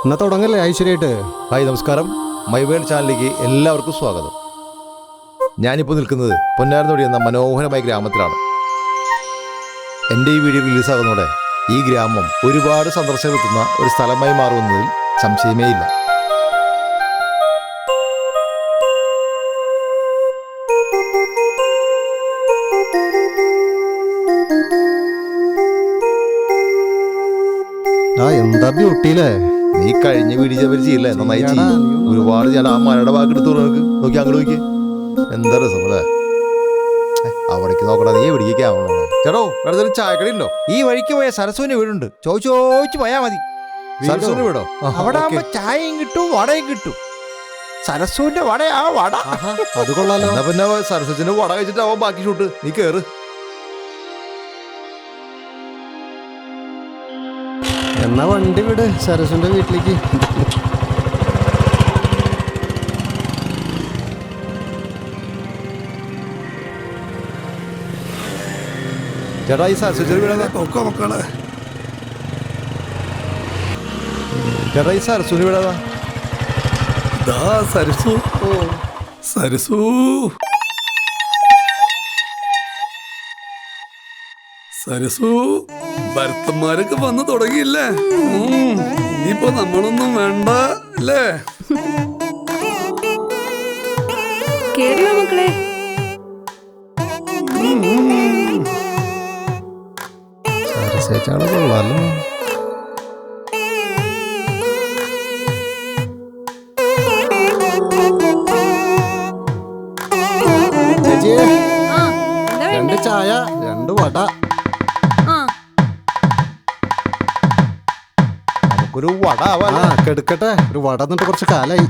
എന്നാ തുടങ്ങല്ലേ ഐശ്വര്യമായിട്ട്. ഹായ് നമസ്കാരം, മൈവേൾഡ് ചാനലിലേക്ക് എല്ലാവർക്കും സ്വാഗതം. ഞാനിപ്പോൾ നിൽക്കുന്നത് പൊന്നാരനോടി എന്ന മനോഹരമായ ഗ്രാമത്തിലാണ്. എൻ്റെ ഈ വീഡിയോ റിലീസാകുന്നതോടെ ഈ ഗ്രാമം ഒരുപാട് സന്ദർശകർ എത്തുന്ന ഒരു സ്ഥലമായി മാറുന്നതിൽ സംശയമേ ഇല്ല. എന്താ ബ്യൂട്ടിയില്ലേ? നീ കഴിഞ്ഞ വീഡിയോ ചെയ്യില്ലേ, നന്നായി ചെയ്യും. ഒരുപാട് ഞാൻ ആ മലയുടെ ഭാഗത്ത് നോക്കി നോക്കി അങ്ങോട്ട് നോക്കി, എന്താ രസം അല്ലേ? അവിടേക്ക് നോക്കടാ, നീ എവിടേക്ക് ആവണോ? ചേട്ടോ വെറുതെ ചായക്കടി ഉണ്ടോ? ഈ വഴിക്ക് പോയ സരസ്വന്റെ വീടുണ്ട്, ചോദിച്ചു പോയാ മതി. സരസ്വന്റെ വീടോ? അവിടെ ആകുമ്പോ ചായയും കിട്ടും വടയും കിട്ടും. സരസ്വന്റെ വടയാ വട. അത് കൊള്ളാലോ. എന്നാ പിന്നെ സരസ്വതിന്റെ വട കഴിച്ചിട്ടാവാൻ ബാക്കി ഷൂട്ട്. നീ കേറ്. എന്നാ വണ്ടി വിട് സരസ്വന്റെ വീട്ടിലേക്ക്. ചേട്ടാ ഈ സരസ്വതിയുടെ വീടാ? മക്കളെ ചേട്ടാ ഈ സരസ്വതി വീടാ? ദാ സരസു. സരസു സരസു, ഭരത്തന്മാരൊക്കെ വന്ന് തുടങ്ങിയില്ലേ? ഇനിയിപ്പോ നമ്മളൊന്നും വേണ്ട അല്ലേ? കേറിയോ മക്കളെ? സരസ്വതിച്ചാള് കൊള്ളാലോ. ചേച്ചി, ആ, എന്താ വേണ്ടേ? 2 ചായ 2 വട. ആ, നമുക്കൊരു വട ആവാ. കെടുക്കട്ടെ, ഒരു വട എന്നിട്ട് കുറച്ച് കാലായി.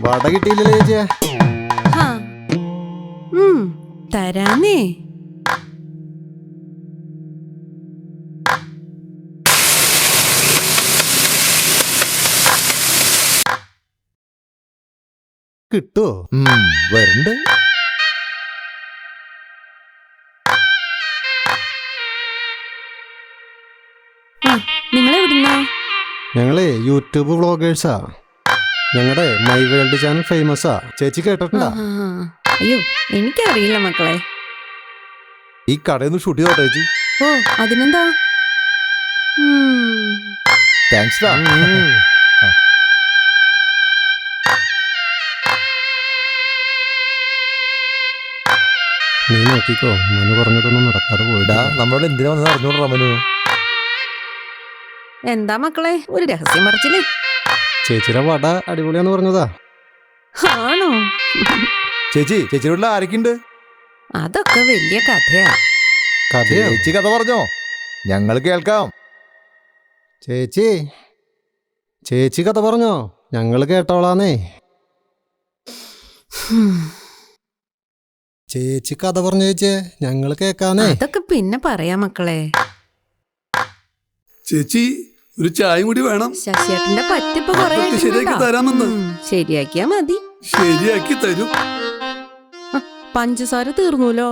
വട കിട്ടിയില്ലല്ലേ ചേച്ചിയെ? ആ. തരാന്നേ. കിട്ടുവോ? വരണ്ട്. നിങ്ങളെവിടുന്നാ? ഞങ്ങളെ യൂട്യൂബ് വ്ളോഗേഴ്സാ. ഞങ്ങളുടെ മൈ വേൾഡ് ചാനൽ ഫേമസാ. ചേച്ചി കേട്ടിട്ടുണ്ടാ? അയ്യോ, എനിക്കറിയില്ല മക്കളെ. ഈ കടയിൽ നിന്ന് ഷൂട്ട് ചെയ്തോട്ടെ ചേച്ചി? ഓ, അതിനെന്താ? താങ്ക്സ് ഡാ. നീ നോക്കിക്കോ, മനു പറഞ്ഞതൊന്നും നടക്കാതെ പോയിടാ. നമ്മളോട് എന്തിനാ വന്നത് അറിഞ്ഞോടാ മനു? എന്താ മക്കളെ ഒരു രഹസ്യം പറച്ചില്ലേ? ചേച്ചിയുടെ വട അടിപൊളിയാന്ന് പറഞ്ഞതാ. ആണോ? ചേച്ചിയുടെ വീട്ടിൽ ആരൊക്കെയുണ്ട്? അതൊക്കെ വലിയ കഥയാ. കഥയോ? ചേച്ചി കഥ പറഞ്ഞോ, ഞങ്ങൾ കേൾക്കാം. ചേച്ചി കഥ പറഞ്ഞോ, ഞങ്ങൾ കേട്ടോളാന്നേ. ചേച്ചി കഥ പറഞ്ഞു ചേച്ചേ, ഞങ്ങൾ കേക്കാന്നേ. അതൊക്കെ പിന്നെ പറയാം മക്കളെ. ചേച്ചി ഒരു ചായയും കൂടി വേണം. ശശിയേട്ടന്റെ പറ്റിപ്പ് കൊറേ അതൊക്കെ ശരിയാക്കി തരാമെന്ന്. ശരിയാക്കിയാ മതി. ശരിയാക്കി തരും. പഞ്ചസാര തീർന്നൂലോ?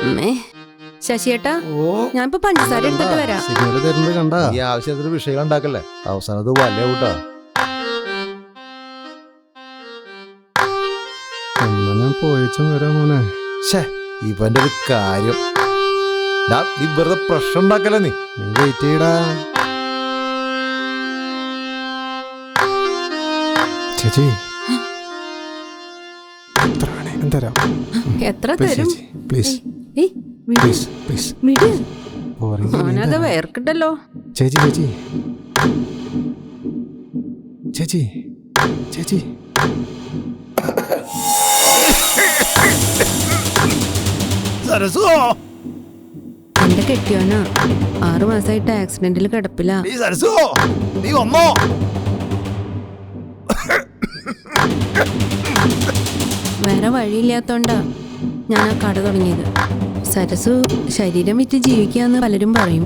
അമ്മേ, ശശിയേട്ടാ ഞാനിപ്പോ പഞ്ചസാര എടുത്തിട്ട് വരാം. സിഗ്നല് തരുന്നത് കണ്ടാ? ഈ ആവശ്യത്തിന് വിഷയം ഉണ്ടാക്കല്ലേ, അവസാനത്ത് വല്ല കൂട്ടാ. എന്നാ ഞാൻ പോയിച്ചും വരാം മോനെ. ഇവന്റെ ഒരു കാര്യം. നീ വെറുതെ പ്രശ്നം ഉണ്ടാക്കല്ലേ. നീ വെയിറ്റ് ചെയ്യടാ. ചേച്ചി എത്ര വേണേലും തരാം. എത്ര തരും? പ്ലീസ് ഏയ്, വിട്. Please please. വിട്. മോനത് വേർക്കിട്ടല്ലോ. ചേച്ചി ചേച്ചി ചേച്ചി എന്റെ കെട്ടിയോനാ 6 മാസമായിട്ട് ആക്സിഡന്റിൽ കിടപ്പില്ല. നീ വന്നോ? വേറെ വഴിയില്ലാത്തോണ്ടാ ഞാൻ ആ കട തുടങ്ങിയത്. സരസു ശരീരം വിറ്റ് ജീവിക്കാന്ന് പലരും പറയും.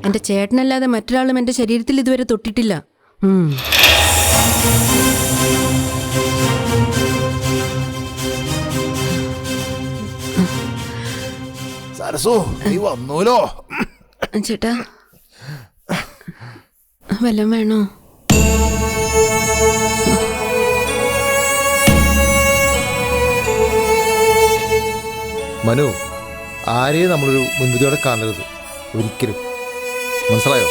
എൻ്റെ ചേട്ടനല്ലാതെ മറ്റൊരാളും എൻ്റെ ശരീരത്തിൽ ഇതുവരെ തൊട്ടിട്ടില്ല. സരസു നീ വന്നൂലോ. ചേട്ടാ വല്ലതും വേണോ? മനു, ആരെയും നമ്മളൊരു മുൻവിധിയോടെ കാണരുത് ഒരിക്കലും. മനസ്സിലായോ?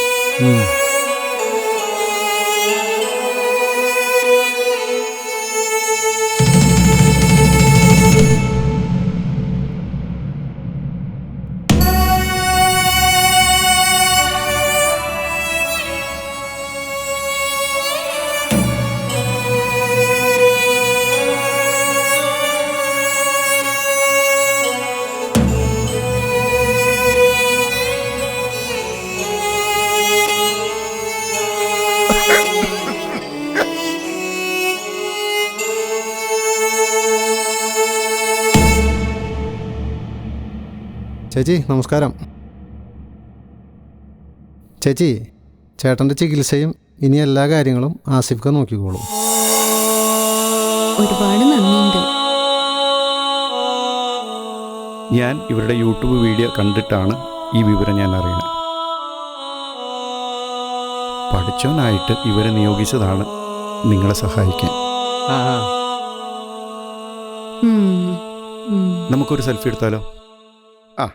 ചേച്ചി നമസ്കാരം. ചേച്ചി, ചേട്ടൻ്റെ ചികിത്സയും ഇനി എല്ലാ കാര്യങ്ങളും ആസിഫ്ക നോക്കിക്കോളും. ഒരുപാട് നന്ദിയുണ്ട്. ഞാൻ ഇവരുടെ യൂട്യൂബ് വീഡിയോ കണ്ടിട്ടാണ് ഈ വിവരം ഞാൻ അറിയുന്നത്. പഠിച്ചവനായിട്ട് ഇവരെ നിയോഗിച്ചതാണ് നിങ്ങളെ സഹായിക്കാൻ. നമുക്കൊരു സെൽഫി എടുത്താലോ? ആ